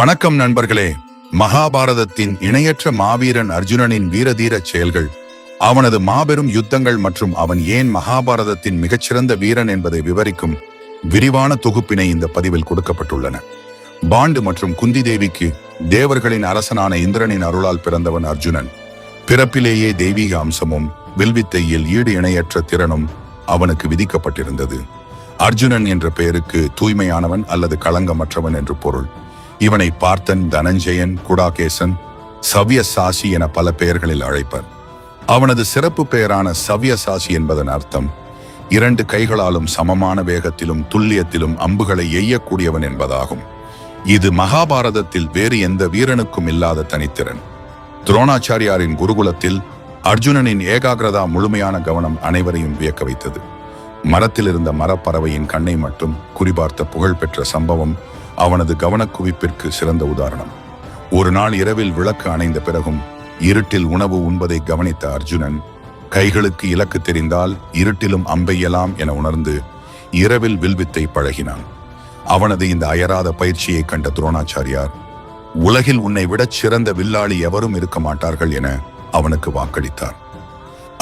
வணக்கம் நண்பர்களே. மகாபாரதத்தின் இணையற்ற மாவீரன் அர்ஜுனனின் வீரதீரச் செயல்கள், அவனது மாபெரும் யுத்தங்கள் மற்றும் அவன் ஏன் மகாபாரதத்தின் மிகச்சிறந்த வீரன் என்பதை விவரிக்கும் விரிவான தொகுப்பினை இந்த பதிவில் கொடுக்கப்பட்டுள்ளன. பாண்டு மற்றும் குந்தி தேவிக்கு தேவர்களின் அரசனான இந்திரனின் அருளால் பிறந்தவன் அர்ஜுனன். பிறப்பிலேயே தெய்வீக அம்சமும் வில்வித்தையில் ஈடு இணையற்ற திறனும் அவனுக்கு விதிக்கப்பட்டிருந்தது. அர்ஜுனன் என்ற பெயருக்கு தூய்மையானவன் அல்லது களங்கமற்றவன் என்று பொருள். இவனை பார்த்தன், தனஞ்சயன், குடாகேசன், சவ்யசாசி என பல பெயர்களில் அழைப்பர். அவனது சிறப்பு பெயரான சவ்யசாசி என்பதன் அர்த்தம் இரண்டு கைகளாலும் சமமான வேகத்திலும் துல்லியத்திலும் அம்புகளை எய்யக்கூடியவன் என்பதாகும். இது மகாபாரதத்தில் வேறு எந்த வீரனுக்கும் இல்லாத தனித்திறன். துரோணாச்சாரியாரின் குருகுலத்தில் அர்ஜுனனின் ஏகாகிரதா, முழுமையான கவனம் அனைவரையும் வியக்க வைத்தது. மரத்தில் இருந்த மரப்பறவையின் கண்ணை மட்டும் குறிபார்த்த புகழ்பெற்ற சம்பவம் அவனது கவனக்குவிப்பிற்கு சிறந்த உதாரணம். ஒரு நாள் இரவில் விளக்கு அணைந்த பிறகும் இருட்டில் உணவு உண்பதை கவனித்த அர்ஜுனன், கைகளுக்கு இலக்கு தெரிந்தால் இருட்டிலும் அம்பெய்யலாம் என உணர்ந்து இரவில் வில்வித்தை பழகினான். அவனது இந்த அயராத பயிற்சியை கண்ட துரோணாச்சாரியார், உலகில் உன்னை விடச் சிறந்த வில்லாளி எவரும் இருக்க மாட்டார்கள் என அவனுக்கு வாக்களித்தார்.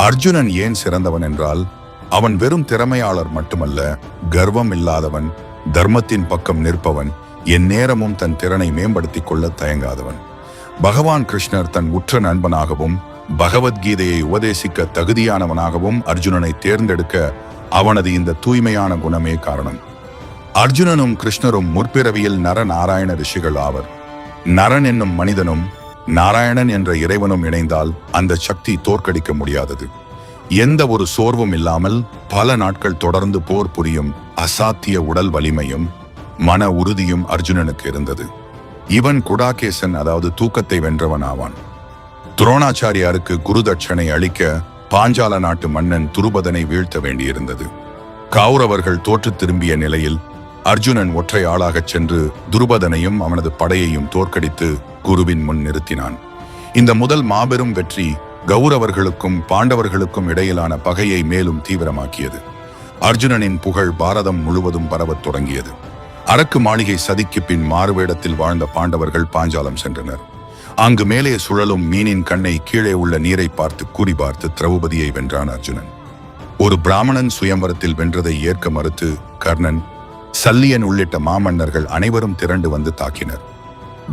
அர்ஜுனன் ஏன் சிறந்தவன் என்றால், அவன் வெறும் திறமையாளர் மட்டுமல்ல, கர்வம் இல்லாதவன், தர்மத்தின் பக்கம் நிற்பவன், எந்நேரமும் தன் திறனை மேம்படுத்திக் கொள்ள தயங்காதவன். பகவான் கிருஷ்ணர் தன் உற்ற நண்பனாகவும் பகவத்கீதையை உபதேசிக்க தகுதியானவனாகவும் அர்ஜுனனை தேர்ந்தெடுக்க அவனது இந்த தூய்மையான குணமே காரணம். அர்ஜுனனும் கிருஷ்ணரும் முற்பிறவியில் நரநாராயண ரிஷிகள் ஆவர். நரன் என்னும் மனிதனும் நாராயணன் என்ற இறைவனும் இணைந்தால் அந்த சக்தி தோற்கடிக்க முடியாதது. எந்த ஒரு சோர்வும் இல்லாமல் பல நாட்கள் தொடர்ந்து போர் புரியும் அசாத்திய உடல் வலிமையும் மன உறுதியும் அர்ஜுனனுக்கு இருந்தது. இவன் குடாகேசன், அதாவது தூக்கத்தை வென்றவன் ஆவான். துரோணாச்சாரியாருக்கு குரு தட்சணை அளிக்க பாஞ்சால நாட்டு மன்னன் துருபதனை வீழ்த்த வேண்டியிருந்தது. கௌரவர்கள் தோற்று திரும்பிய நிலையில் அர்ஜுனன் ஒற்றை ஆளாகச் சென்று துருபதனையும் அவனது படையையும் தோற்கடித்து குருவின் முன் நிறுத்தினான். இந்த முதல் மாபெரும் வெற்றி கௌரவர்களுக்கும் பாண்டவர்களுக்கும் இடையிலான பகையை மேலும் தீவிரமாக்கியது. அர்ஜுனனின் புகழ் பாரதம் முழுவதும் பரவத் தொடங்கியது. அரக்கு மாளிகை சதிக்கு பின் மாறுவேடத்தில் வாழ்ந்த பாண்டவர்கள் பாஞ்சாலம் சென்றனர். அங்கு மேலே சுழலும் மீனின் கண்ணை கீழே உள்ள நீரை பார்த்து குறிபார்த்து திரௌபதியை வென்றான் அர்ஜுனன். ஒரு பிராமணன் சுயம்பரத்தில் வென்றதை ஏற்க மறுத்து கர்ணன், சல்லியன் உள்ளிட்ட மாமன்னர்கள் அனைவரும் திரண்டு வந்து தாக்கினர்.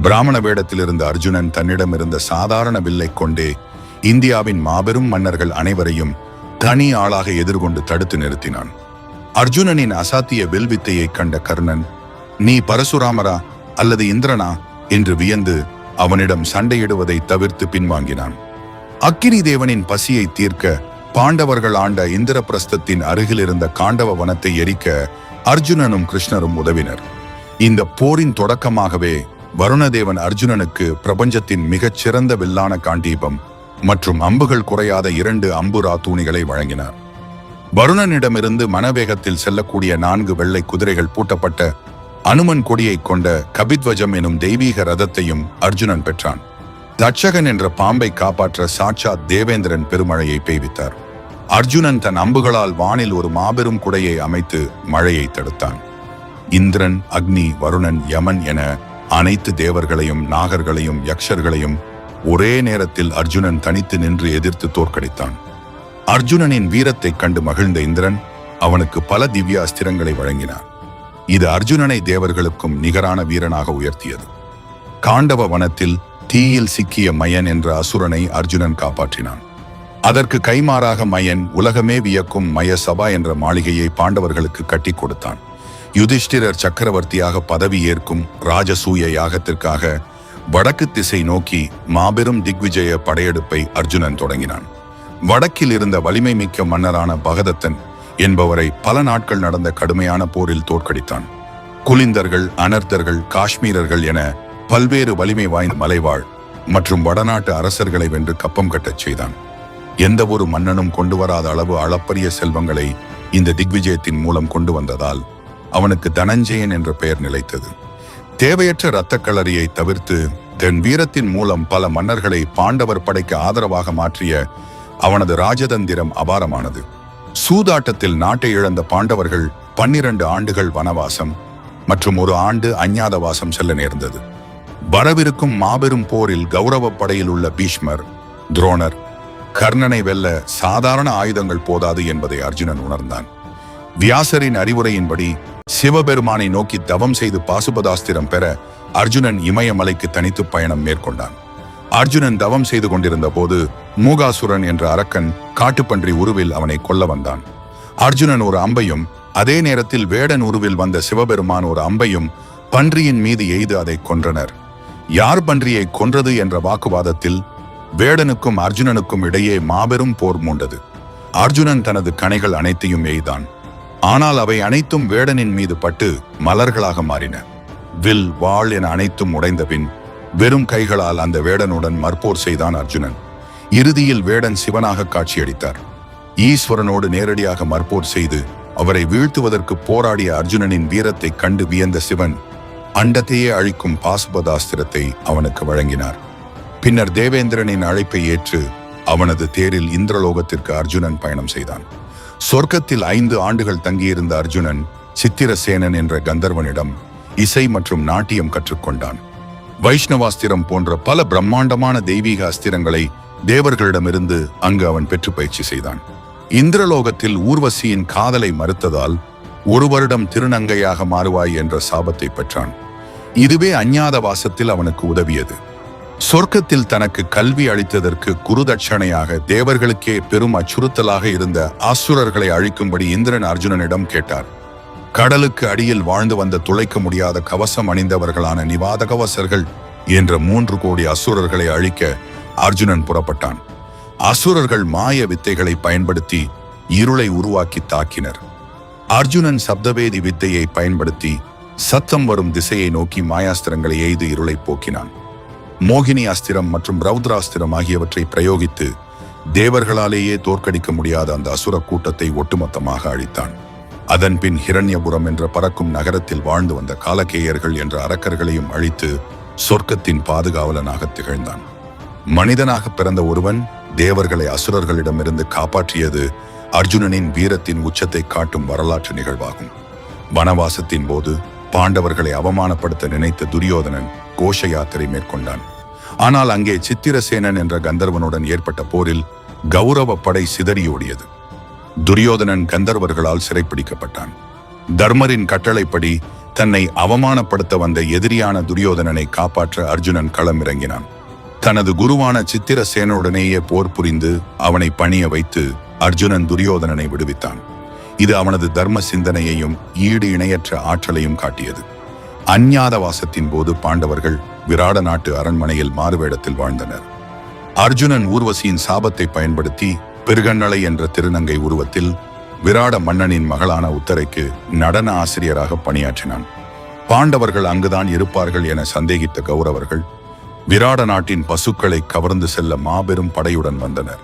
பிராமண வேடத்தில் இருந்த அர்ஜுனன் தன்னிடமிருந்த சாதாரண வில்லை கொண்டே இந்தியாவின் மாபெரும் மன்னர்கள் அனைவரையும் தனி ஆளாக எதிர்கொண்டு தடுத்து நிறுத்தினான். அர்ஜுனனின் அசாத்திய வில்வித்தையை கண்ட கர்ணன், நீ பரசுராமரா அல்லது இந்திரனா என்று வியந்து அவனிடம் சண்டையிடுவதை தவிர்த்து பின்வாங்கினான். அக்கினி தேவனின் பசியை தீர்க்க பாண்டவர்கள் ஆண்ட இந்திரபிரஸ்தத்தின் அருகில் இருந்த காண்டவ வனத்தை எரிக்க அர்ஜுனனும் கிருஷ்ணரும் உதவினர். இந்த போரின் தொடக்கமாகவே வருணதேவன் அர்ஜுனனுக்கு பிரபஞ்சத்தின் மிகச் சிறந்த வில்லான காண்டீபம் மற்றும் அம்புகள் குறையாத 2 அம்புரா தூணிகளை வழங்கினார். வருணனிடமிருந்து மனவேகத்தில் செல்லக்கூடிய 4 வெள்ளை குதிரைகள் பூட்டப்பட்ட அனுமன் கொடியை கொண்ட கபித்வஜம் எனும் தெய்வீக ரதத்தையும் அர்ஜுனன் பெற்றான். தட்சகன் என்ற பாம்பை காப்பாற்ற சாட்சாத் தேவேந்திரன் பெருமழையை பெய்வித்தார். அர்ஜுனன் தன் அம்புகளால் வானில் ஒரு மாபெரும் குடையை அமைத்து மழையை தடுத்தான். இந்திரன், அக்னி, வருணன், யமன் என அனைத்து தேவர்களையும் நாகர்களையும் யக்ஷர்களையும் ஒரே நேரத்தில் அர்ஜுனன் தனித்து நின்று எதிர்த்து தோற்கடித்தான். அர்ஜுனனின் வீரத்தை கண்டு மகிழ்ந்த இந்திரன் அவனுக்கு பல திவ்ய அஸ்திரங்களை வழங்கினார். இது அர்ஜுனனை தேவர்களுக்கும் நிகரான வீரனாக உயர்த்தியது. காண்டவ வனத்தில் தீயில் சிக்கிய மயன் என்ற அசுரனை அர்ஜுனன் காப்பாற்றினான். அதற்கு கைமாறாக மயன் உலகமே வியக்கும் மயசபா என்ற மாளிகையை பாண்டவர்களுக்கு கட்டி கொடுத்தான். யுதிஷ்டிரர் சக்கரவர்த்தியாக பதவி ஏற்கும் ராஜசூய யாகத்திற்காக வடக்கு திசை நோக்கி மாபெரும் திக்விஜய படையெடுப்பை அர்ஜுனன் தொடங்கினான். வடக்கில் இருந்த வலிமை மிக்க மன்னரான பகதத்தன் என்பவரை பல நாட்கள் நடந்த கடுமையான போரில் தோற்கடித்தான். குலிந்தர்கள், அனர்த்தர்கள், காஷ்மீரர்கள் என பல்வேறு வலிமை வாய்ந்த மலைவாழ் மற்றும் வடநாட்டு அரசர்களை வென்று கப்பம் கட்டச் செய்தான். எந்த ஒரு மன்னனும் கொண்டு வராத அளவு அளப்பரிய செல்வங்களை இந்த திக்விஜயத்தின் மூலம் கொண்டு வந்ததால் அவனுக்கு தனஞ்சயன் என்ற பெயர் நிலைத்தது. தேவையற்ற இரத்த களரியை தவிர்த்து தன் வீரத்தின் மூலம் பல மன்னர்களை பாண்டவர் படைக்கு ஆதரவாக மாற்றிய அவனது ராஜதந்திரம் அபாரமானது. சூதாட்டத்தில் நாட்டை இழந்த பாண்டவர்கள் 12 ஆண்டுகள் வனவாசம் மற்றும் 1 ஆண்டு அஞ்ஞாதவாசம் செல்ல நேர்ந்தது. வரவிருக்கும் மாபெரும் போரில் கௌரவ படையில் உள்ள பீஷ்மர், துரோணர், கர்ணனை வெல்ல சாதாரண ஆயுதங்கள் போதாது என்பதை அர்ஜுனன் உணர்ந்தான். வியாசரின் அறிவுரையின்படி சிவபெருமானை நோக்கி தவம் செய்து பாசுபதாஸ்திரம் பெற அர்ஜுனன் இமயமலைக்கு தனித்து பயணம் மேற்கொண்டான். அர்ஜுனன் தவம் செய்து கொண்டிருந்த போது மூகாசுரன் என்ற அரக்கன் காட்டுப்பன்றி உருவில் அவனை கொல்ல வந்தான். அர்ஜுனன் ஒரு அம்பையும், அதே நேரத்தில் வேடன் உருவில் வந்த சிவபெருமான் ஒரு அம்பையும் பன்றியின் மீது எய்து அதை கொன்றனர். யார் பன்றியை கொன்றது என்ற வாக்குவாதத்தில் வேடனுக்கும் அர்ஜுனனுக்கும் இடையே மாபெரும் போர் மூண்டது. அர்ஜுனன் தனது கணைகள் அனைத்தையும் எய்தான். ஆனால் அவை அனைத்தும் வேடனின் மீது பட்டு மலர்களாக மாறின. வில், வாள் என அனைத்தும் உடைந்த பின் வெறும் கைகளால் அந்த வேடனுடன் மற்போர் செய்தான் அர்ஜுனன். இறுதியில் வேடன் சிவனாக காட்சியளித்தார். ஈஸ்வரனோடு நேரடியாக மற்போர் செய்து அவரை வீழ்த்துவதற்கு போராடிய அர்ஜுனனின் வீரத்தை கண்டு வியந்த சிவன் அண்டத்தையே அழிக்கும் பாசுபதாஸ்திரத்தை அவனுக்கு வழங்கினார். பின்னர் தேவேந்திரனின் அழைப்பை ஏற்று அவனது தேரில் இந்திரலோகத்திற்கு அர்ஜுனன் பயணம் செய்தான். சொர்க்கத்தில் 5 ஆண்டுகள் தங்கியிருந்த அர்ஜுனன் சித்திரசேனன் என்ற கந்தர்வனிடம் இசை மற்றும் நாட்டியம் கற்றுக்கொண்டான். வைஷ்ணவாஸ்திரம் போன்ற பல பிரம்மாண்டமான தெய்வீக அஸ்திரங்களை தேவர்களிடமிருந்து அங்கு அவன் பெற்று பயிற்சி செய்தான். இந்திரலோகத்தில் ஊர்வசியின் காதலை மறுத்ததால் 1 வருடம் திருநங்கையாக மாறுவாய் என்ற சாபத்தை பெற்றான். இதுவே அஞ்ஞாத வாசத்தில் அவனுக்கு உதவியது. சொர்க்கத்தில் தனக்கு கல்வி அளித்ததற்கு குருதட்சணையாக தேவர்களுக்கே பெரும் அச்சுறுத்தலாக இருந்த அசுரர்களை அழிக்கும்படி இந்திரன் அர்ஜுனனிடம் கேட்டார். கடலுக்கு அடியில் வாழ்ந்து வந்த துளைக்க முடியாத கவசம் அணிந்தவர்களான நிவாதகவசர்கள் என்ற 3 கோடி அசுரர்களை அழிக்க அர்ஜுனன் புறப்பட்டான். அசுரர்கள் மாய வித்தைகளை பயன்படுத்தி இருளை உருவாக்கி தாக்கினர். அர்ஜுனன் சப்தவேதி வித்தையை பயன்படுத்தி சத்தம் வரும் திசையை நோக்கி மாயாஸ்திரங்களை எய்து இருளை போக்கினான். மோகினி அஸ்திரம் மற்றும் ரௌத்ராஸ்திரம் ஆகியவற்றை பிரயோகித்து தேவர்களாலேயே தோற்கடிக்க முடியாத அந்த அசுர கூட்டத்தை ஒட்டுமொத்தமாக அழித்தான். அதன் பின் ஹிரண்யபுரம் என்ற பறக்கும் நகரத்தில் வாழ்ந்து வந்த காலகேயர்கள் என்ற அரக்கர்களையும் அழித்து சொர்க்கத்தின் பாதுகாவலனாக திகழ்ந்தான். மனிதனாக பிறந்த ஒருவன் தேவர்களை அசுரர்களிடமிருந்து காப்பாற்றியது அர்ஜுனனின் வீரத்தின் உச்சத்தை காட்டும் வரலாற்று நிகழ்வாகும். வனவாசத்தின் போது பாண்டவர்களை அவமானப்படுத்த நினைத்த துரியோதனன் கோஷ யாத்திரை மேற்கொண்டான். ஆனால் அங்கே சித்திரசேனன் என்ற கந்தர்வனுடன் ஏற்பட்ட போரில் கௌரவ படை சிதறியோடியது. துரியோதனன் கந்தர்வர்களால் சிறைப்பிடிக்கப்பட்டான். தர்மரின் கட்டளைப்படி தன்னை அவமானப்படுத்த வந்த எதிரியான துரியோதனனை காப்பாற்ற அர்ஜுனன் களமிறங்கினான். தனது குருவான சித்திரசேனுடனேயே போர் புரிந்து அவனை பணிய வைத்து அர்ஜுனன் துரியோதனனை விடுவித்தான். இது அவனது தர்ம சிந்தனையையும் ஈடு இணையற்ற ஆற்றலையும் காட்டியது. அஞ்ஞாத வாசத்தின் போது பாண்டவர்கள் விராட நாட்டு அரண்மனையில் மாறுவேடத்தில் வாழ்ந்தனர். அர்ஜுனன் ஊர்வசியின் சாபத்தை பயன்படுத்தி பெருகண்ணளை என்ற திருநங்கை உருவத்தில் விராட மன்னனின் மகளான உத்தரைக்கு நடன ஆசிரியராக பணியாற்றினான். பாண்டவர்கள் அங்குதான் இருப்பார்கள் என சந்தேகித்த கௌரவர்கள் விராட நாட்டின் பசுக்களை கவர்ந்து செல்ல மாபெரும் படையுடன் வந்தனர்.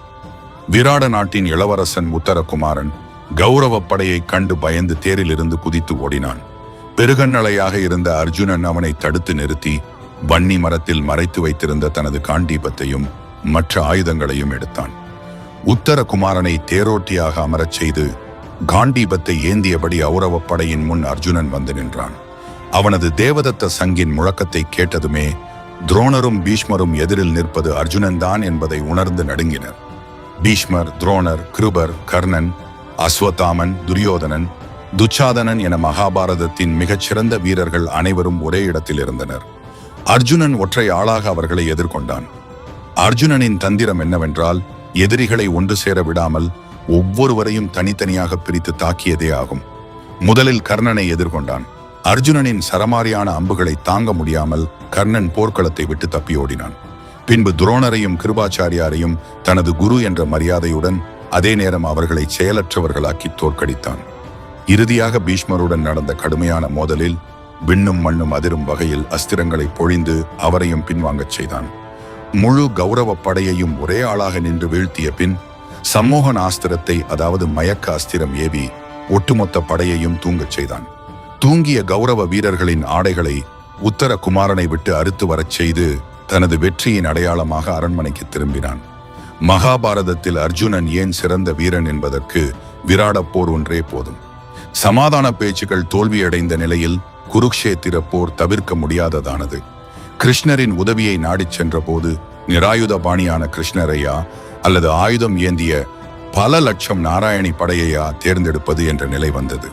விராட நாட்டின் இளவரசன் உத்தரகுமாரன் கௌரவ படையை கண்டு பயந்து தேரிலிருந்து குதித்து ஓடினான். பெருகண்ணளையாக இருந்த அர்ஜுனன் அவனை தடுத்து நிறுத்தி வன்னி மரத்தில் மறைத்து வைத்திருந்த தனது காண்டீபத்தையும் மற்ற ஆயுதங்களையும் எடுத்தான். உத்தரகுமாரனை தேரோட்டியாக அமரச் செய்து காண்டீபத்தை ஏந்தியபடி ஔரவ படையின் முன் அர்ஜுனன் வந்து நின்றான். அவனது தேவதத்த சங்கின் முழக்கத்தை கேட்டதுமே துரோணரும் பீஷ்மரும் எதிரில் நிற்பது அர்ஜுனன் தான் என்பதை உணர்ந்து நடுங்கினர். பீஷ்மர், துரோணர், கிருபர், கர்ணன், அஸ்வத்தாமன், துரியோதனன், துச்சாதனன் என மகாபாரதத்தின் மிகச்சிறந்த வீரர்கள் அனைவரும் ஒரே இடத்தில் இருந்தனர். அர்ஜுனன் ஒற்றை ஆளாக அவர்களை எதிர்கொண்டான். அர்ஜுனனின் தந்திரம் என்னவென்றால் எதிரிகளை ஒன்று சேர விடாமல் ஒவ்வொருவரையும் தனித்தனியாக பிரித்து தாக்கியதே ஆகும். முதலில் கர்ணனை எதிர்கொண்டான். அர்ஜுனனின் சரமாரியான அம்புகளை தாங்க முடியாமல் கர்ணன் போர்க்களத்தை விட்டு தப்பி ஓடினான். பின்பு துரோணரையும் கிருபாச்சாரியாரையும் தனது குரு என்ற மரியாதையுடன் அதே நேரம் அவர்களை செயலற்றவர்களாக்கி தோற்கடித்தான். இறுதியாக பீஷ்மருடன் நடந்த கடுமையான மோதலில் விண்ணும் மண்ணும் அதிரும் வகையில் அஸ்திரங்களை பொழிந்து அவரையும் பின்வாங்கச் செய்தான். முழு கௌரவ படையையும் ஒரே ஆளாக நின்று வீழ்த்திய பின் சம்மோகன ஆஸ்திரத்தை, அதாவது மயக்க அஸ்திரம் ஏவி ஒட்டுமொத்த படையையும் தூங்கச் செய்தான். தூங்கிய கௌரவ வீரர்களின் ஆடைகளை உத்தரகுமாரனை விட்டு அறுத்து வரச் செய்து தனது வெற்றியின் அடையாளமாக அரண்மனைக்கு திரும்பினான். மகாபாரதத்தில் அர்ஜுனன் ஏன் சிறந்த வீரன் என்பதற்கு விராட போர் ஒன்றே போதும். சமாதான பேச்சுக்கள் தோல்வியடைந்த நிலையில் குருக்ஷேத்திர போர் தவிர்க்க முடியாததானது. கிருஷ்ணரின் உதவியை நாடிச் சென்ற போது நிராயுதபாணியான கிருஷ்ணரையா அல்லது ஆயுதம் ஏந்திய பல லட்சம் நாராயணி படையையா தேர்ந்தெடுப்பது என்ற நிலை வந்தது.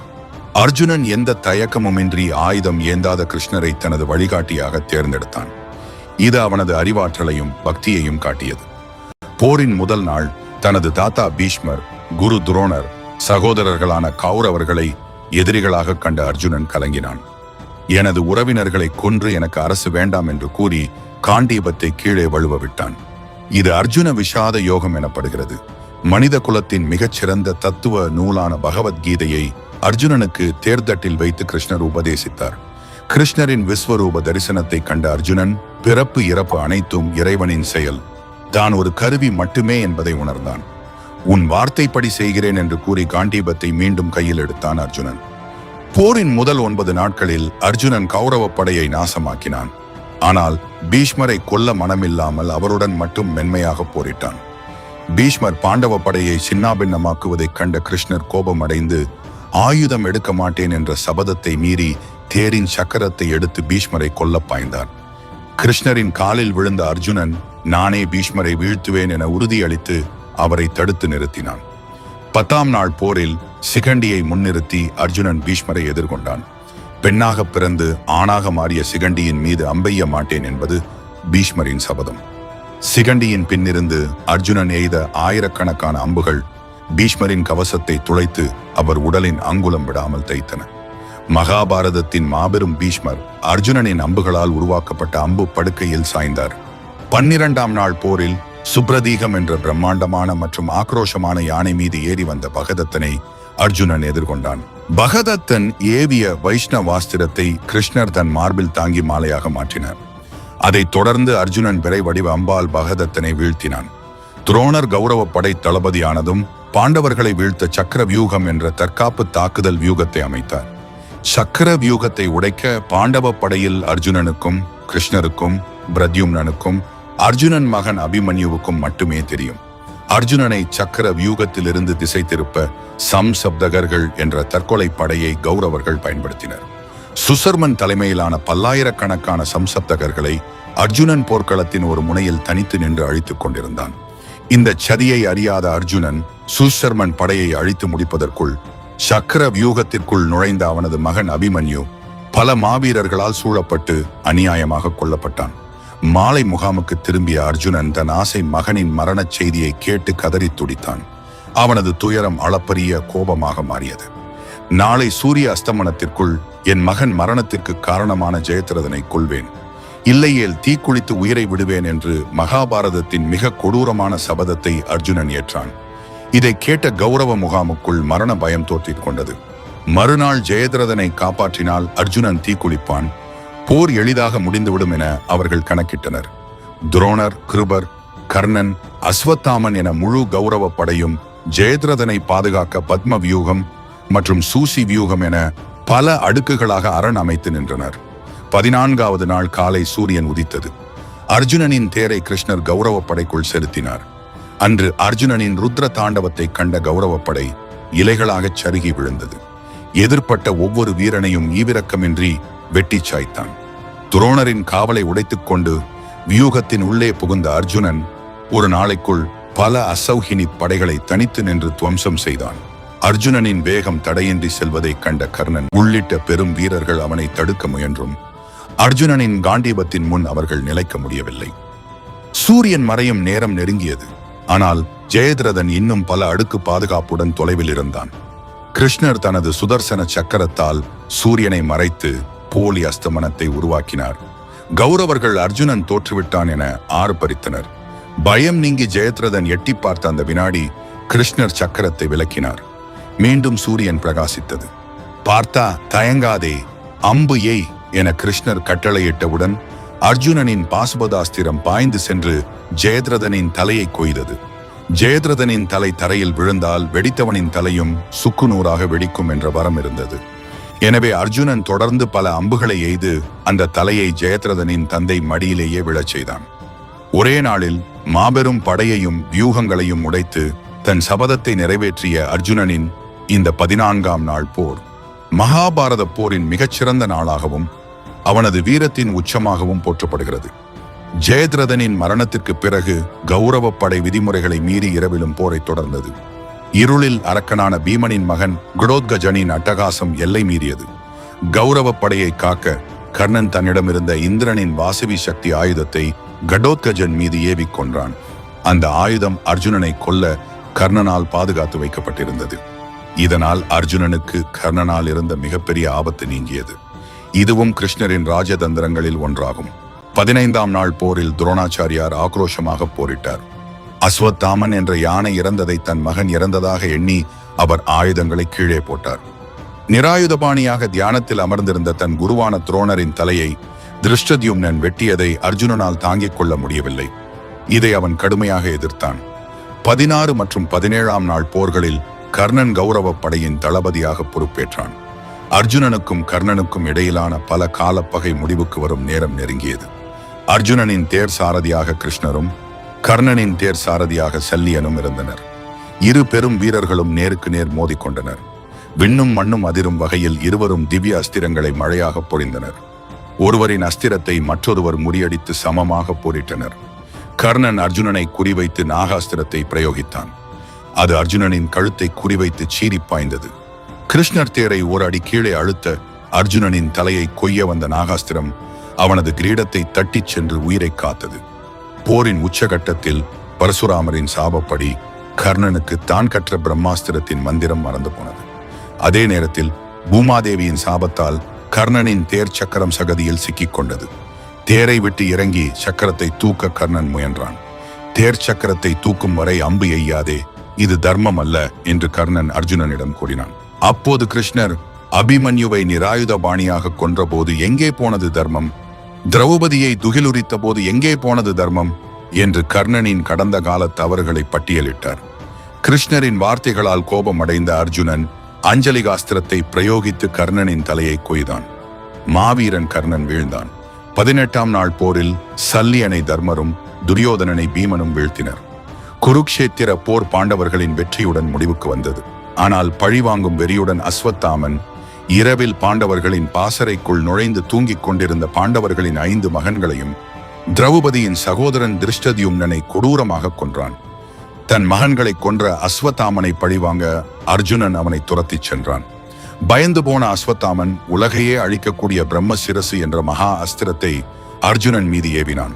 அர்ஜுனன் எந்த தயக்கமுமின்றி ஆயுதம் ஏந்தாத கிருஷ்ணரை தனது வழிகாட்டியாக தேர்ந்தெடுத்தான். இது அவனது அறிவாற்றலையும் பக்தியையும் காட்டியது. போரின் முதல் நாள் தனது தாத்தா பீஷ்மர், குரு துரோணர், சகோதரர்களான கௌரவர்களை எதிரிகளாக கண்ட அர்ஜுனன் கலங்கினான். எனது உறவினர்களை கொன்று எனக்கு அரசு வேண்டாம் என்று கூறி காண்டீபத்தை கீழே வழுவ விட்டான். இது அர்ஜுன விஷாத யோகம் எனப்படுகிறது. மனித குலத்தின் மிகச்சிறந்த தத்துவ நூலான பகவத்கீதையை அர்ஜுனனுக்கு தேர்தட்டில் வைத்து கிருஷ்ணர் உபதேசித்தார். கிருஷ்ணரின் விஸ்வரூப தரிசனத்தை கண்ட அர்ஜுனன் பிறப்பு இறப்பு அனைத்தும் இறைவனின் செயல், தான் ஒரு கருவி மட்டுமே என்பதை உணர்ந்தான். உன் வார்த்தைப்படி செய்கிறேன் என்று கூறி காண்டீபத்தை மீண்டும் கையில் எடுத்தான் அர்ஜுனன். போரின் முதல் 9 நாட்களில் அர்ஜுனன் கௌரவ படையை நாசமாக்கினான். ஆனால் பீஷ்மரை கொல்ல மனமில்லாமல் அவருடன் மட்டும் மென்மையாக போரிட்டான். பீஷ்மர் பாண்டவ படையை சின்னாபின்னமாக்குவதைக் கண்ட கிருஷ்ணர் கோபமடைந்து ஆயுதம் எடுக்க மாட்டேன் என்ற சபதத்தை மீறி தேரின் சக்கரத்தை எடுத்து பீஷ்மரை கொல்ல பாய்ந்தார். கிருஷ்ணரின் காலில் விழுந்த அர்ஜுனன் நானே பீஷ்மரை வீழ்த்துவேன் என உறுதியளித்து அவரை தடுத்து நிறுத்தினான். 10ஆம் நாள் போரில் சிகண்டியை முன்னிறுத்தி அர்ஜுனன் பீஷ்மரை எதிர்கொண்டான். பெண்ணாக பிறந்து ஆணாக மாறிய சிகண்டியின் மீது அம்பெய்ய மாட்டேன் என்பது பீஷ்மரின் சபதம். சிகண்டியின் பின்னிருந்து அர்ஜுனன் எய்த ஆயிரக்கணக்கான அம்புகள் பீஷ்மரின் கவசத்தை துளைத்து அவர் உடலின் அங்குலம் விடாமல் தைத்தன. மகாபாரதத்தின் மாபெரும் பீஷ்மர் அர்ஜுனனின் அம்புகளால் உருவாக்கப்பட்ட அம்பு படுக்கையில் சாய்ந்தார். 12ஆம் நாள் போரில் சுப்ரதீகம் என்ற பிரம்மாண்டமான மற்றும் ஆக்ரோஷமான யானை மீது ஏறி வந்த பகதத்தனை அர்ஜுனன் எதிர்கொண்டான். பகதத்தன் ஏவிய வைஷ்ணவாஸ்திரத்தை கிருஷ்ணர் தன் மார்பில் தாங்கி மாலையாக மாற்றினார். அதைத் தொடர்ந்து அர்ஜுனன் பிறை வடிவ அம்பால் பகதத்தனை வீழ்த்தினான். துரோணர் கௌரவ படை தளபதியானதும் பாண்டவர்களை வீழ்த்த சக்கர வியூகம் என்ற தற்காப்பு தாக்குதல் வியூகத்தை அமைத்தார். சக்கர வியூகத்தை உடைக்க பாண்டவ படையில் அர்ஜுனனுக்கும் கிருஷ்ணருக்கும் பிரத்யும்னனுக்கும் அர்ஜுனன் மகன் அபிமன்யுவுக்கும் மட்டுமே தெரியும். அர்ஜுனனை சக்கர வியூகத்திலிருந்து திசை திருப்ப சம்சப்தகர்கள் என்ற தற்கொலை படையை கௌரவர்கள் பயன்படுத்தினர். சுசர்மன் தலைமையிலான பல்லாயிரக்கணக்கான சம்சப்தகர்களை அர்ஜுனன் போர்க்களத்தின் ஒரு முனையில் தனித்து நின்று அழித்துக் கொண்டிருந்தான். இந்த சதியை அறியாத அர்ஜுனன் சுசர்மன் படையை அழித்து முடிப்பதற்குள் சக்கர வியூகத்திற்குள் நுழைந்த அவனது மகன் அபிமன்யு பல மாவீரர்களால் சூழப்பட்டு அநியாயமாக கொல்லப்பட்டான். மாலை முகாமுக்கு திரும்பிய அர்ஜுனன் தன் ஆசை மகனின் மரணச் செய்தியை கேட்டு கதறி துடித்தான். அவனது துயரம் அளப்பரிய கோபமாக மாறியது. நாளை சூரிய அஸ்தமனத்திற்குள் என் மகன் மரணத்திற்கு காரணமான ஜெயத்ரதனை கொல்வேன், இல்லையேல் தீக்குளித்து உயிரை விடுவேன் என்று மகாபாரதத்தின் மிக கொடூரமான சபதத்தை அர்ஜுனன் ஏற்றான். இதை கேட்ட கௌரவ முகாமுக்குள் மரண பயம் தோற்றிக் கொண்டது. மறுநாள் ஜெயத்ரதனை காப்பாற்றினால் அர்ஜுனன் தீக்குளிப்பான், போர் எளிதாக முடிந்துவிடும் என அவர்கள் கணக்கிட்டனர். துரோணர், கிருபர், கர்ணன், அஸ்வத்தாமன் என முழு கௌரவ படையும் ஜெயத்ரதனை பாதுகாக்க பத்ம வியூகம் மற்றும் சூசி வியூகம் என பல அடுக்குகளாக அரண் அமைத்து நின்றனர். 14வது நாள் காலை சூரியன் உதித்தது. அர்ஜுனனின் தேரை கிருஷ்ணர் கௌரவ படைக்குள் செலுத்தினார். அன்று அர்ஜுனனின் ருத்ர தாண்டவத்தை கண்ட கௌரவ படை இலைகளாகச் சருகி விழுந்தது. எதிர்ப்பட்ட ஒவ்வொரு வீரனையும் ஈவிரக்கமின்றி வெட்டி சாய்த்தான். துரோணரின் காவலை உடைத்துக் கொண்டு வியூகத்தின் உள்ளே புகுந்த அர்ஜுனன் ஒரு நாளைக்குள் பல அசௌஹினி படைகளை தனித்து நின்று துவம்சம் செய்தான். அர்ஜுனனின் வேகம் தடையின்றி செல்வதைக் கண்ட கர்ணன் உள்ளிட்ட பெரும் வீரர்கள் அவனை தடுக்க முயன்றும் அர்ஜுனனின் காண்டீபத்தின் முன் அவர்கள் நிலைக்க முடியவில்லை. சூரியன் மறையும் நேரம் நெருங்கியது. ஆனால் ஜெயத்ரதன் இன்னும் பல அடுக்கு பாதுகாப்புடன் தொலைவில் இருந்தான். கிருஷ்ணர் தனது சுதர்சன சக்கரத்தால் சூரியனை மறைத்து போலி அஸ்தமனத்தை உருவாக்கினார். கௌரவர்கள் அர்ஜுனன் தோற்றுவிட்டான் என ஆர்ப்பரித்தனர். பயம் நீங்கி ஜெயத்ரதன் எட்டி பார்த்த அந்த வினாடி கிருஷ்ணர் சக்கரத்தை விலக்கினார். மீண்டும் சூரியன் பிரகாசித்தது. பார்த்தா தயங்காதே, அம்பு எய் என கிருஷ்ணர் கட்டளையிட்டவுடன் அர்ஜுனனின் பாசுபதாஸ்திரம் பாய்ந்து சென்று ஜெயத்ரதனின் தலையை கொய்தது. ஜெயத்ரதனின் தலை தரையில் விழுந்தால் வெடித்தவனின் தலையும் சுக்குநூறாக வெடிக்கும் என்ற வரம் இருந்தது. எனவே அர்ஜுனன் தொடர்ந்து பல அம்புகளை எய்து அந்த தலையை ஜெயத்ரதனின் தந்தை மடியிலேயே விழச் செய்தான். ஒரே நாளில் மாபெரும் படையையும் வியூகங்களையும் உடைத்து தன் சபதத்தை நிறைவேற்றிய அர்ஜுனனின் இந்த 14ஆம் நாள் போர் மகாபாரத போரின் மிகச்சிறந்த நாளாகவும் அவனது வீரத்தின் உச்சமாகவும் போற்றப்படுகிறது. ஜெயத்ரதனின் மரணத்திற்கு பிறகு கௌரவப்படை விதிமுறைகளை மீறி இரவிலும் போரை தொடர்ந்தது. இருளில் அரக்கனான பீமனின் மகன் கடோத்கஜனின் அட்டகாசம் எல்லை மீறியது. கௌரவப்படையை காக்க கர்ணன் தன்னிடமிருந்த இந்திரனின் வாசவி சக்தி ஆயுதத்தை கடோத்கஜன் மீது ஏவிக் கொன்றான். அந்த ஆயுதம் அர்ஜுனனை கொல்ல கர்ணனால் பாதுகாத்து வைக்கப்பட்டிருந்தது. இதனால் அர்ஜுனனுக்கு கர்ணனால் இருந்த மிகப்பெரிய ஆபத்து நீங்கியது. இதுவும் கிருஷ்ணரின் ராஜதந்திரங்களில் ஒன்றாகும். 15ஆம் நாள் போரில் துரோணாச்சாரியார் ஆக்ரோஷமாக போரிட்டார். அஸ்வத்தாமன் என்ற யானை இறந்ததை தன் மகன் இறந்ததாக எண்ணி அவர் ஆயுதங்களை கீழே போட்டார். நிராயுதபாணியாக தியானத்தில் அமர்ந்திருந்த தன் குருவான துரோணரின் தலையை திருஷ்டத்யும்னன் வெட்டியதை அர்ஜுனனால் தாங்கிக் கொள்ள முடியவில்லை. இதை அவன் கடுமையாக எதிர்த்தான். 16 மற்றும் 17ஆம் நாள் போர்களில் கர்ணன் கௌரவ படையின் தளபதியாக பொறுப்பேற்றான். அர்ஜுனனுக்கும் கர்ணனுக்கும் இடையிலான பல காலப்பகை முடிவுக்கு வரும் நேரம் நெருங்கியது. அர்ஜுனனின் தேர் சாரதியாக கிருஷ்ணரும் கர்ணனின் தேர் சாரதியாக சல்லியனும் இருந்தனர். இரு பெரும் வீரர்களும் நேருக்கு நேர் மோதிக்கொண்டனர். விண்ணும் மண்ணும் அதிரும் வகையில் இருவரும் திவ்ய அஸ்திரங்களை மழையாக பொழிந்தனர். ஒருவரின் அஸ்திரத்தை மற்றொருவர் முறியடித்து சமமாக போரிட்டனர். கர்ணன் அர்ஜுனனை குறிவைத்து நாகாஸ்திரத்தை பிரயோகித்தான். அது அர்ஜுனனின் கழுத்தை குறிவைத்து சீறி பாய்ந்தது. கிருஷ்ணர் தேரை ஒரு அடி கீழே அழுத்த அர்ஜுனனின் தலையை கொய்ய வந்த நாகாஸ்திரம் அவனது கிரீடத்தை தட்டிச் சென்று உயிரை காத்தது. போரின் உச்சகட்டத்தில் பரசுராமரின் சாபப்படி கர்ணனுக்கு தான் கற்ற பிரம்மாஸ்திரத்தின் மந்திரம் மறந்து போனது. அதே நேரத்தில் பூமாதேவியின் சாபத்தால் கர்ணனின் தேர் சக்கரம் சகதியில் சிக்கிக் கொண்டது. தேரை விட்டு இறங்கி சக்கரத்தை தூக்க கர்ணன் முயன்றான். தேர் சக்கரத்தை தூக்கும் வரை அம்பு எய்யாதே, இது தர்மம் அல்ல என்று கர்ணன் அர்ஜுனனிடம் கூறினான். அப்போது கிருஷ்ணர் அபிமன்யுவை நிராயுத பாணியாக கொன்றபோது எங்கே போனது தர்மம்? திரௌபதியை துகிலுரித்த போது எங்கே போனது தர்மம் என்று கர்ணனின் கடந்த கால தவறுகளை பட்டியலிட்டார். கிருஷ்ணரின் வார்த்தைகளால் கோபமடைந்த அர்ஜுனன் அஞ்சலிகாஸ்திரத்தை பிரயோகித்து கர்ணனின் தலையை கொய்தான். மாவீரன் கர்ணன் வீழ்ந்தான். 18ஆம் நாள் போரில் சல்லியனை தர்மரும் துரியோதனனை பீமனும் வீழ்த்தினர். குருக்ஷேத்திர போர் பாண்டவர்களின் வெற்றியுடன் முடிவுக்கு வந்தது. ஆனால் பழிவாங்கும் வெறியுடன் அஸ்வத்தாமன் இரவில் பாண்டவர்களின் பாசறைக்குள் நுழைந்து தூங்கிக் கொண்டிருந்த பாண்டவர்களின் 5 மகன்களையும் திரௌபதியின் சகோதரன் திருஷ்டத்யும்னனை கொடூரமாக கொன்றான். தன் மகன்களை கொன்ற அஸ்வத்தாமனை பழிவாங்க அர்ஜுனன் அவனை துரத்திச் சென்றான். பயந்து போன அஸ்வத்தாமன் உலகையே அழிக்கக்கூடிய பிரம்ம சிரசு என்ற மகா அஸ்திரத்தை அர்ஜுனன் மீது ஏவினான்.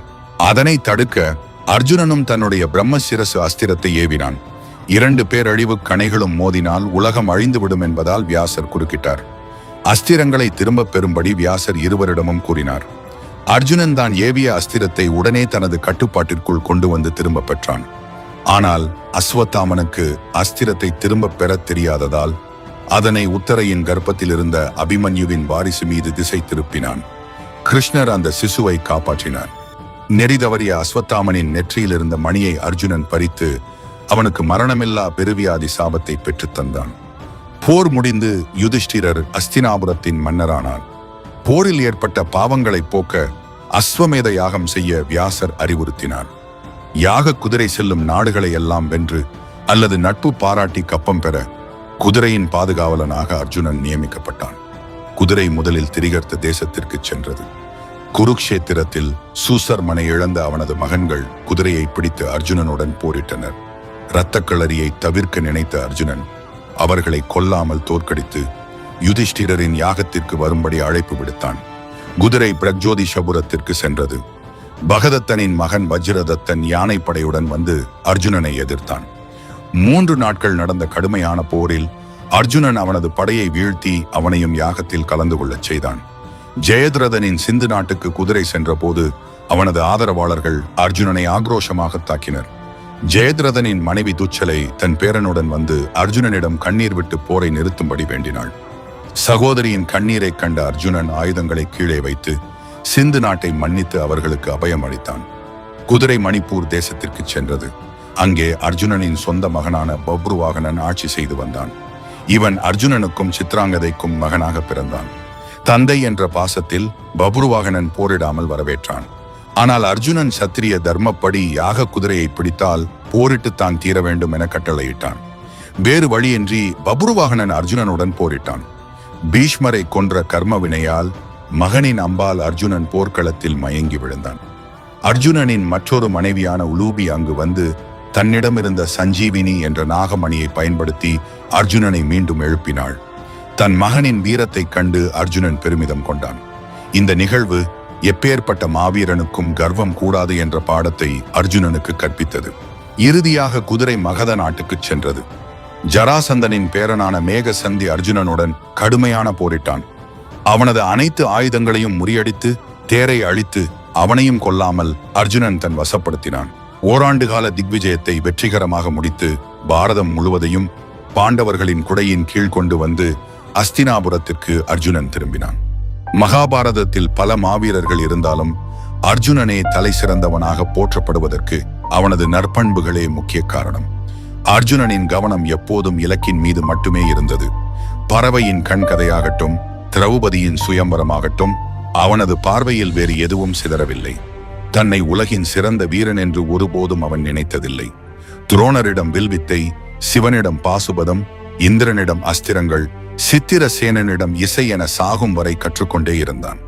அதனை தடுக்க அர்ஜுனனும் தன்னுடைய பிரம்ம சிரசு அஸ்திரத்தை ஏவினான். 2 பேரழிவு கணைகளும் மோதினால் உலகம் அழிந்துவிடும் என்பதால் வியாசர் குறுக்கிட்டார். அஸ்திரங்களை திரும்பப் பெறும்படி வியாசர் இருவரிடமும் கூறினார். அர்ஜுனன் தான் ஏவிய அஸ்திரத்தை உடனே தனது கட்டுப்பாட்டிற்குள் கொண்டு வந்து திரும்ப பெற்றான். ஆனால் அஸ்வத்தாமனுக்கு அஸ்திரத்தை திரும்பப் பெறத் தெரியாததால் அதனை உத்தரையின் கர்ப்பத்தில் இருந்த அபிமன்யுவின் வாரிசு மீது திசை திருப்பினான். கிருஷ்ணர் அந்த சிசுவை காப்பாற்றினார். நெறிதவறிய அஸ்வத்தாமனின் நெற்றியில் இருந்த மணியை அர்ஜுனன் பறித்து அவனுக்கு மரணமில்லா பெருவியாதி சாபத்தை பெற்றுத் தந்தான். போர் முடிந்து யுதிஷ்டிரர் அஸ்தினாபுரத்தின் மன்னரானார். போரில் ஏற்பட்ட பாவங்களை போக்க அஸ்வமேத யாகம் செய்ய வியாசர் அறிவுறுத்தினார். யாக குதிரை செல்லும் நாடுகளை எல்லாம் வென்று அல்லது நட்பு பாராட்டி கப்பம் பெற குதிரையின் பாதுகாவலனாக அர்ஜுனன் நியமிக்கப்பட்டான். குதிரை முதலில் திரிகர்த்த தேசத்திற்கு சென்றது. குருக்ஷேத்திரத்தில் சூசர்மனை இழந்த அவனது மகன்கள் குதிரையை பிடித்து அர்ஜுனனுடன் போரிட்டனர். இரத்தக்களரியை தவிர்க்க நினைத்த அர்ஜுனன் அவர்களை கொல்லாமல் தோற்கடித்து யுதிஷ்டிரரின் யாகத்திற்கு வரும்படி அழைப்பு விடுத்தான். குதிரை பிரக்ஜோதிஷபுரத்திற்கு சென்றது. பகதத்தனின் மகன் வஜ்ரதத்தன் யானைப்படையுடன் வந்து அர்ஜுனனை எதிர்த்தான். 3 நாட்கள் நடந்த கடுமையான போரில் அர்ஜுனன் அவனது படையை வீழ்த்தி அவனையும் யாகத்தில் கலந்து கொள்ளச் செய்தான். ஜெயத்ரதனின் சிந்து நாட்டுக்கு குதிரை சென்ற போது அவனது ஆதரவாளர்கள் அர்ஜுனனை ஆக்ரோஷமாக தாக்கினர். ஜெயத்ரதனின் மனைவி துச்சலை தன் பேரனுடன் வந்து அர்ஜுனனிடம் கண்ணீர் விட்டு போரை நிறுத்தும்படி வேண்டினாள். சகோதரியின் கண்ணீரை கண்ட அர்ஜுனன் ஆயுதங்களை கீழே வைத்து சிந்து நாட்டை மன்னித்து அவர்களுக்கு அபயம் அளித்தான். குதிரை மணிப்பூர் தேசத்திற்கு சென்றது. அங்கே அர்ஜுனனின் சொந்த மகனான பப்ருவாகனன் ஆட்சி செய்து வந்தான். இவன் அர்ஜுனனுக்கும் சித்ராங்கதைக்கும் மகனாக பிறந்தான். தந்தை என்ற பாசத்தில் பப்ருவாகனன் போரிடாமல் வரவேற்றான். ஆனால் அர்ஜுனன் சத்திரிய தர்மப்படி யாக குதிரையை பிடித்தால் போரிட்டு தான் தீர வேண்டும் என கட்டளையிட்டான். வேறு வழியின்றி பப்ருவாகனன் அர்ஜுனனுடன் போரிட்டான். பீஷ்மரை கொன்ற கர்ம வினையால் மகனின் அம்பால் அர்ஜுனன் போர்க்களத்தில் மயங்கி விழுந்தான். அர்ஜுனனின் மற்றொரு மனைவியான உலூபி அங்கு வந்து தன்னிடமிருந்த சஞ்சீவினி என்ற நாகமணியை பயன்படுத்தி அர்ஜுனனை மீண்டும் எழுப்பினாள். தன் மகனின் வீரத்தைக் கண்டு அர்ஜுனன் பெருமிதம் கொண்டான். இந்த நிகழ்வு எப்பேற்பட்ட மாவீரனுக்கும் கர்வம் கூடாது என்ற பாடத்தை அர்ஜுனனுக்கு கற்பித்தது. இறுதியாக குதிரை மகத நாட்டுக்குச் சென்றது. ஜராசந்தனின் பேரனான மேகசந்தி அர்ஜுனனுடன் கடுமையான போரிட்டான். அவனது அனைத்து ஆயுதங்களையும் முறியடித்து தேரை அழித்து அவனையும் கொல்லாமல் அர்ஜுனன் தன் வசப்படுத்தினான். ஓராண்டு கால திக்விஜயத்தை வெற்றிகரமாக முடித்து பாரதம் முழுவதையும் பாண்டவர்களின் குடையின் கீழ் கொண்டு வந்து அஸ்தினாபுரத்திற்கு அர்ஜுனன் திரும்பினான். மகாபாரதத்தில் பல மாவீரர்கள் இருந்தாலும் அர்ஜுனனே தலை சிறந்தவனாக போற்றப்படுவதற்கு அவனது நற்பண்புகளே முக்கிய காரணம். அர்ஜுனனின் கவனம் எப்போதும் இலக்கின் மீது மட்டுமே இருந்தது. பறவையின் கண்கதையாகட்டும், திரௌபதியின் சுயம்பரமாகட்டும், அவனது பார்வையில் வேறு எதுவும் சிதறவில்லை. தன்னை உலகின் சிறந்த வீரன் என்று ஒருபோதும் அவன் நினைத்ததில்லை. துரோணரிடம் வில்வித்தை, சிவனிடம் பாசுபதம், இந்திரனிடம் அஸ்திரங்கள், சித்திரசேனனிடம் இசை என சாகும் வரை கற்றுக்கொண்டே இருந்தான்.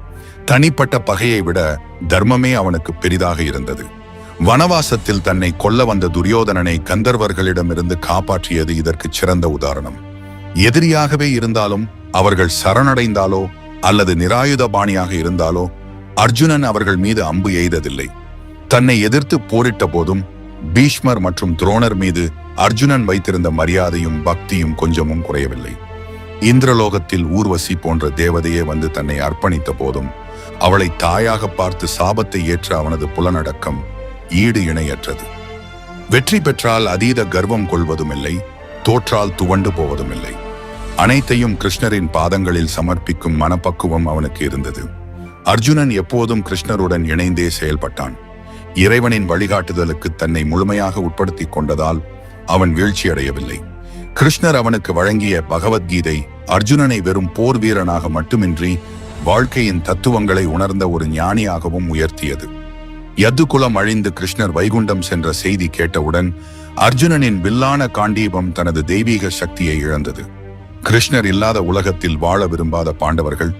தனிப்பட்ட பகையை விட தர்மமே அவனுக்கு பெரிதாக இருந்தது. வனவாசத்தில் தன்னை கொல்ல வந்த துரியோதனனை கந்தர்வர்களிடமிருந்து காப்பாற்றியது இதற்கு சிறந்த உதாரணம். எதிரியாகவே இருந்தாலும் அவர்கள் சரணடைந்தாலோ அல்லது நிராயுதபாணியாக இருந்தாலோ அர்ஜுனன் அவர்கள் மீது அம்பு எய்ததில்லை. தன்னை எதிர்த்து போரிட்ட போதும் பீஷ்மர் மற்றும் துரோணர் மீது அர்ஜுனன் வைத்திருந்த மரியாதையும் பக்தியும் கொஞ்சமும் குறையவில்லை. இந்திரலோகத்தில் ஊர்வசி போன்ற தேவதையே வந்து தன்னை அர்ப்பணித்த போதும் அவளை தாயாக பார்த்து சாபத்தை ஏற்ற அவனது புலனடக்கம் ஈடு இணையற்றது. வெற்றி பெற்றால் அதீத கர்வம் கொள்வதுமில்லை, தோற்றால் துவண்டு போவதுமில்லை. அனைத்தையும் கிருஷ்ணரின் பாதங்களில் சமர்ப்பிக்கும் மனப்பக்குவம் அவனுக்கு இருந்தது. அர்ஜுனன் எப்போதும் கிருஷ்ணருடன் இணைந்தே செயல்பட்டான். இறைவனின் வழிகாட்டுதலுக்கு தன்னை முழுமையாக உட்படுத்திக் கொண்டதால் அவன் வீழ்ச்சியடையவில்லை. கிருஷ்ணர் அவனுக்கு வழங்கிய பகவத்கீதை அர்ஜுனனை வெறும் போர் வீரனாக மட்டுமின்றி வாழ்க்கையின் தத்துவங்களை உணர்ந்த ஒரு ஞானியாகவும் உயர்த்தியது. யதுகுலம் அழிந்து கிருஷ்ணர் வைகுண்டம் சென்ற செய்தி கேட்டவுடன் அர்ஜுனனின் வில்லான காண்டீபம் தனது தெய்வீக சக்தியை இழந்தது. கிருஷ்ணர் இல்லாத உலகத்தில் வாழ விரும்பாத பாண்டவர்கள்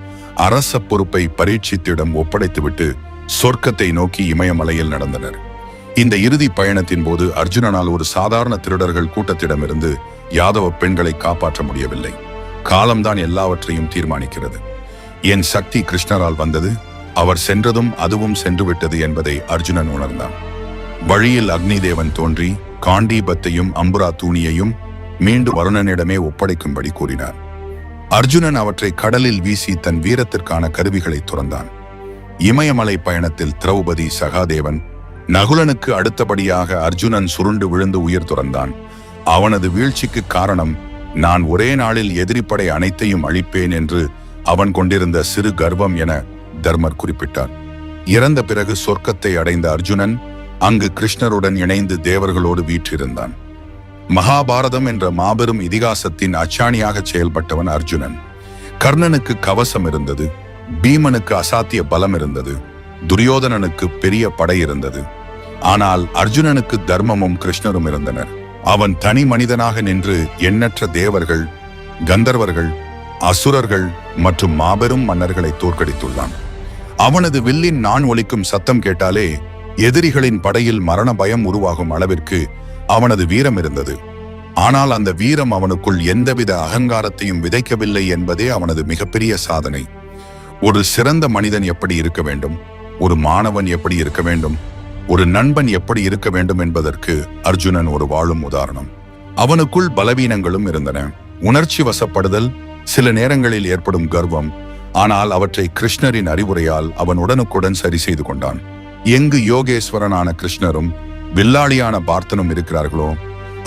அரச பொறுப்பை பரீட்சித்திடம் ஒப்படைத்துவிட்டு சொர்க்கத்தை நோக்கி இமயமலையில் நடந்தனர். இந்த இறுதி பயணத்தின் போது அர்ஜுனனால் ஒரு சாதாரண திருடர்கள் கூட்டத்திடமிருந்து யாதவ பெண்களை காப்பாற்ற முடியவில்லை. காலம்தான் எல்லாவற்றையும் தீர்மானிக்கிறது. என் சக்தி கிருஷ்ணரால் வந்தது, அவர் சென்றதும் அதுவும் சென்றுவிட்டது என்பதை அர்ஜுனன் உணர்ந்தான். வழியில் அக்னி தேவன் தோன்றி காண்டீபத்தையும் அம்புரா தூணியையும் மீண்டும் வருணனிடமே ஒப்படைக்கும்படி கூறினார். அர்ஜுனன் அவற்றை கடலில் வீசி தன் வீரத்திற்கான கருவிகளை துறந்தான். இமயமலை பயணத்தில் திரௌபதி, சகாதேவன், நகுலனுக்கு அடுத்தபடியாக அர்ஜுனன் சுருண்டு விழுந்து உயிர் துறந்தான். அவனது வீழ்ச்சிக்கு காரணம் நான் ஒரே நாளில் எதிரிப்படை அனைத்தையும் அழிப்பேன் என்று அவன் கொண்டிருந்த சிறு கர்வம் என தர்மர் குறிப்பிட்டார். இறந்த பிறகு சொர்க்கத்தை அடைந்த அர்ஜுனன் அங்கு கிருஷ்ணருடன் இணைந்து தேவர்களோடு வீற்றிருந்தான். மகாபாரதம் என்ற மாபெரும் இதிகாசத்தின் அச்சாணியாக செயல்பட்டவன் அர்ஜுனன். கர்ணனுக்கு கவசம் இருந்தது, பீமனுக்கு அசாத்திய பலம் இருந்தது, துரியோதனனுக்கு பெரிய படை இருந்தது. ஆனால் அர்ஜுனனுக்கு தர்மமும் கிருஷ்ணரும் இருந்தனர். அவன் தனி மனிதனாக நின்று எண்ணற்ற தேவர்கள், கந்தர்வர்கள், அசுரர்கள் மற்றும் மாபெரும் மன்னர்களை தோற்கடித்துள்ளான். அவனது வில்லின் நான் ஒலிக்கும் சத்தம் கேட்டாலே எதிரிகளின் படையில் மரண பயம் உருவாகும் அளவிற்கு அவனது வீரம் இருந்தது. ஆனால் அந்த வீரம் அவனுக்குள் எந்தவித அகங்காரத்தையும் விதைக்கவில்லை என்பதே அவனது மிகப்பெரிய சாதனை. ஒரு சிறந்த மனிதன் எப்படி இருக்க வேண்டும், ஒரு மாணவன் எப்படி இருக்க வேண்டும், ஒரு நண்பன் எப்படி இருக்க வேண்டும் என்பதற்கு அர்ஜுனன் ஒரு வாழும் உதாரணம். அவனுக்குள் பலவீனங்களும் இருந்தன. உணர்ச்சி வசப்படுதல், சில நேரங்களில் ஏற்படும் கர்வம். ஆனால் அவற்றை கிருஷ்ணரின் அறிவுரையால் அவன் உடனுக்குடன் சரி செய்து கொண்டான். எங்கு யோகேஸ்வரனான கிருஷ்ணரும் வில்லாளியான பார்த்தனும் இருக்கிறார்களோ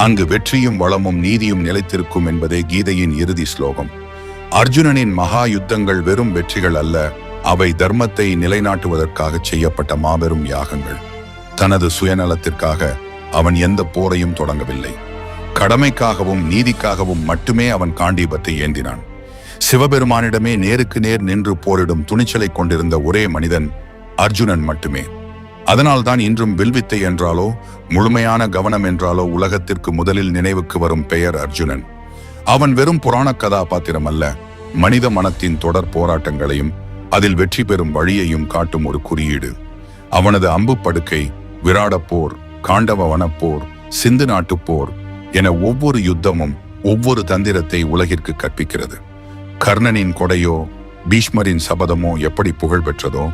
அங்கு வெற்றியும் வளமும் நீதியும் நிலைத்திருக்கும் என்பதே கீதையின் இறுதி ஸ்லோகம். அர்ஜுனனின் மகா யுத்தங்கள் வெறும் வெற்றிகள் அல்ல, அவை தர்மத்தை நிலைநாட்டுவதற்காக செய்யப்பட்ட மாபெரும் யாகங்கள். தனது சுயநலத்திற்காக அவன் எந்த போரையும் தொடங்கவில்லை. கடமைக்காகவும் நீதிக்காகவும் மட்டுமே அவன் காண்டீபத்தை ஏந்தினான். சிவபெருமானிடமே நேருக்கு நேர் நின்று போரிடும் துணிச்சலை கொண்டிருந்த ஒரே மனிதன் அர்ஜுனன் மட்டுமே. அதனால்தான் இன்றும் வில்வித்தை என்றாலோ முழுமையான கவனம் என்றாலோ உலகத்திற்கு முதலில் நினைவுக்கு வரும் பெயர் அர்ஜுனன். அவன் வெறும் புராண கதாபாத்திரம் அல்ல, மனித மனத்தின் தொடர் போராட்டங்களையும் அதில் வெற்றி பெறும் வழியையும் காட்டும் ஒரு குறியீடு. அவனது அம்பு படுக்கை விராடப் போர், காண்டவ வனப்போர், சிந்து நாட்டுப் போர் என ஒவ்வொரு யுத்தமும் ஒவ்வொரு தந்திரத்தை உலகிற்கு கற்பிக்கிறது. கர்ணனின் கொடையோ பீஷ்மரின் சபதமோ எப்படி புகழ் பெற்றதோ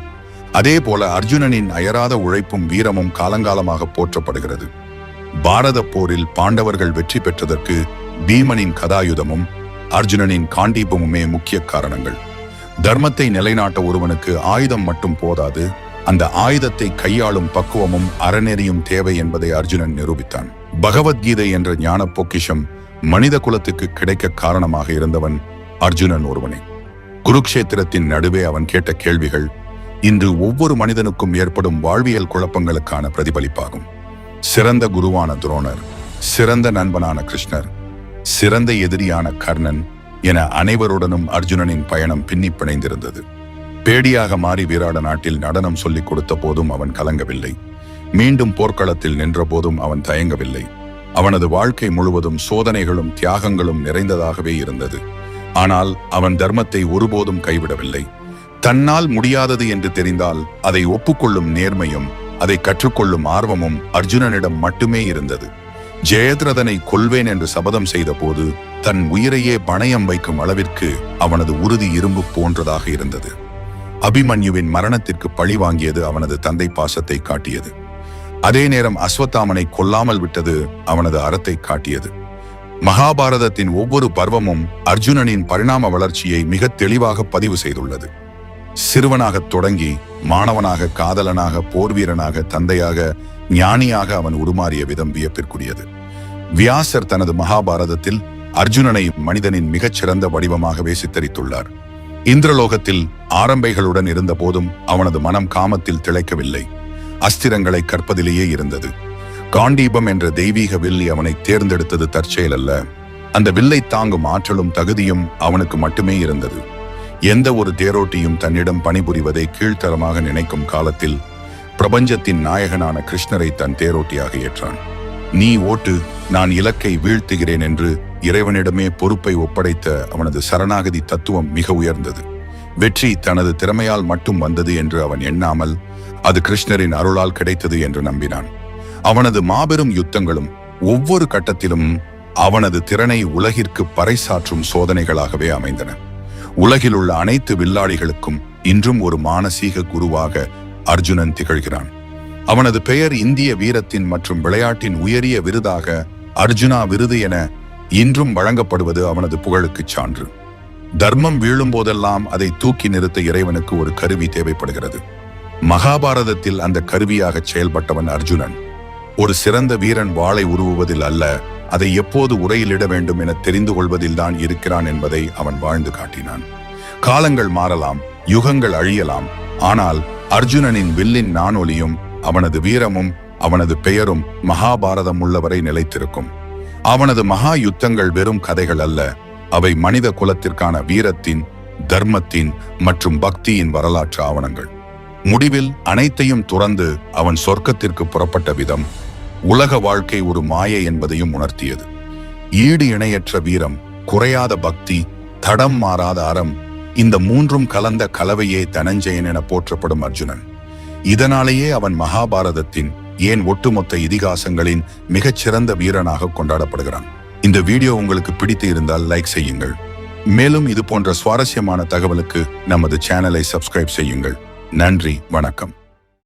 அதே போல அர்ஜுனனின் அயராத உழைப்பும் வீரமும் காலங்காலமாக போற்றப்படுகிறது. பாரத போரில் பாண்டவர்கள் வெற்றி பெற்றதற்கு பீமனின் கதாயுதமும் அர்ஜுனனின் காண்டீபமுமே முக்கிய காரணங்கள். தர்மத்தை நிலைநாட்ட ஒருவனுக்கு ஆயுதம் மட்டும் போதாது, அந்த ஆயுதத்தை கையாளும் பக்குவமும் அறநெறியும் தேவை என்பதை அர்ஜுனன் நிரூபித்தான். பகவத்கீதை என்ற ஞான பொக்கிஷம் மனித குலத்துக்கு கிடைக்க காரணமாக இருந்தவன் அர்ஜுனன் ஒருவனே. குருக்ஷேத்திரத்தின் நடுவே அவன் கேட்ட கேள்விகள் இன்று ஒவ்வொரு மனிதனுக்கும் ஏற்படும் வாழ்வியல் குழப்பங்களுக்கான பிரதிபலிப்பாகும். சிறந்த குருவான துரோணர், சிறந்த நண்பனான கிருஷ்ணர், சிறந்த எதிரியான கர்ணன் என அனைவருடனும் அர்ஜுனனின் பயணம் பின்னி பிணைந்திருந்தது. பேடியாக மாறி விராட நாட்டில் நடனம் சொல்லிக் கொடுத்த போதும் அவன் கலங்கவில்லை. மீண்டும் போர்க்களத்தில் நின்ற போதும் அவன் தயங்கவில்லை. அவனது வாழ்க்கை முழுவதும் சோதனைகளும் தியாகங்களும் நிறைந்ததாகவே இருந்தது. ஆனால் அவன் தர்மத்தை ஒருபோதும் கைவிடவில்லை. தன்னால் முடியாதது என்று தெரிந்தால் அதை ஒப்புக்கொள்ளும் நேர்மையும் அதை கற்றுக்கொள்ளும் ஆர்வமும் அர்ஜுனனிடம் மட்டுமே இருந்தது. ஜெயத்ரதனை கொல்வேன் என்று சபதம் செய்த போது தன் உயிரையே பணயம் வைக்கும் அளவிற்கு அவனது உறுதி இரும்பு போன்றதாக இருந்தது. அபிமன்யுவின் மரணத்திற்கு பழி வாங்கியது அவனது தந்தை பாசத்தை காட்டியது. அதே நேரம் அஸ்வத்தாமனை கொல்லாமல் விட்டது அவனது அறத்தை காட்டியது. மகாபாரதத்தின் ஒவ்வொரு பர்வமும் அர்ஜுனனின் பரிணாம வளர்ச்சியை மிக தெளிவாக பதிவு செய்துள்ளது. சிறுவனாக தொடங்கி மாணவனாக, காதலனாக, போர்வீரனாக, தந்தையாக, ஞானியாக அவன் உருமாறிய விதம் வியப்பிற்குரியது. வியாசர் தனது மகாபாரதத்தில் அர்ஜுனனை மனிதனின் மிகச்சிறந்த வடிவமாகவே சித்தரித்துள்ளார். இந்திரலோகத்தில் ஆரம்பைகளுடன் இருந்த போதும் அவனது மனம் காமத்தில் திளைக்கவில்லை. அஸ்திரங்களை கற்பதிலேயே இருந்தது. காண்டீபம் என்ற தெய்வீக வில்லி அவனை தேர்ந்தெடுத்தது தற்செயல் அல்ல. அந்த வில்லை தாங்கும் ஆற்றலும் தகுதியும் அவனுக்கு மட்டுமே இருந்தது. எந்த ஒரு தேரோட்டியும் தன்னிடம் பணிபுரிவதை கீழ்த்தரமாக நினைக்கும் காலத்தில் பிரபஞ்சத்தின் நாயகனான கிருஷ்ணரை தன் தேரோட்டியாக ஏற்றான். நீ ஓட்டு, நான் இலக்கை வீழ்த்துகிறேன் என்று இறைவனிடமே பொறுப்பை ஒப்படைத்த அவனது சரணாகதி தத்துவம் மிக உயர்ந்தது. வெற்றி தனது திறமையால் மட்டும் வந்தது என்று அவன் எண்ணாமல் அது கிருஷ்ணரின் அருளால் கிடைத்தது என்று நம்பினான். அவனது மாபெரும் யுத்தங்களும் ஒவ்வொரு கட்டத்திலும் அவனது திறனை உலகிற்கு பறைசாற்றும் சோதனைகளாகவே அமைந்தன. உலகில் உள்ள அனைத்து வில்லாளிகளுக்கும் இன்றும் ஒரு மானசீக குருவாக அர்ஜுனன் திகழ்கிறான். அவனது பெயர் இந்திய வீரத்தின் மற்றும் விளையாட்டின் உயரிய விருதாக அர்ஜுனா விருது என இன்றும் வழங்கப்படுவது அவனது புகழுக்கு சான்று. தர்மம் வீழும் போதெல்லாம் அதை தூக்கி நிறுத்த இறைவனுக்கு ஒரு கருவி தேவைப்படுகிறது. மகாபாரதத்தில் அந்த கருவியாக செயல்பட்டவன் அர்ஜுனன். ஒரு சிறந்த வீரன் வாளை உருவுவதில் அல்ல, அதை எப்போது உரையிலிட வேண்டும் என தெரிந்து கொள்வதில் தான் இருக்கிறான் என்பதை அவன் வாழ்ந்து காட்டினான். காலங்கள் மாறலாம், யுகங்கள் அழியலாம், ஆனால் அர்ஜுனனின் வில்லின் நானொலியும் அவனது வீரமும் அவனது பெயரும் மகாபாரதம் உள்ளவரை நிலைத்திருக்கும். அவனது மகா யுத்தங்கள் வெறும் கதைகள் அல்ல, அவை மனித குலத்திற்கான வீரத்தின், தர்மத்தின் மற்றும் பக்தியின் வரலாற்று ஆவணங்கள். முடிவில் அனைத்தையும் துறந்து அவன் சொர்க்கத்திற்கு புறப்பட்ட விதம் உலக வாழ்க்கை ஒரு மாயை என்பதையும் உணர்த்தியது. ஈடு இணையற்ற வீரம், குறையாத பக்தி, தடம் மாறாத அறம், இந்த மூன்றும் கலந்த கலவையே தனஞ்சயன் என போற்றப்படும் அர்ஜுனன். இதனாலேயே அவன் மகாபாரதத்தின், ஏன் ஒட்டுமொத்த இதிகாசங்களின் மிகச்சிறந்த வீரனாக கொண்டாடப்படுகிறான். இந்த வீடியோ உங்களுக்கு பிடித்து இருந்தால் லைக் செய்யுங்கள். மேலும் இது போன்ற சுவாரஸ்யமான தகவலுக்கு நமது சேனலை சப்ஸ்கிரைப் செய்யுங்கள். நன்றி, வணக்கம்.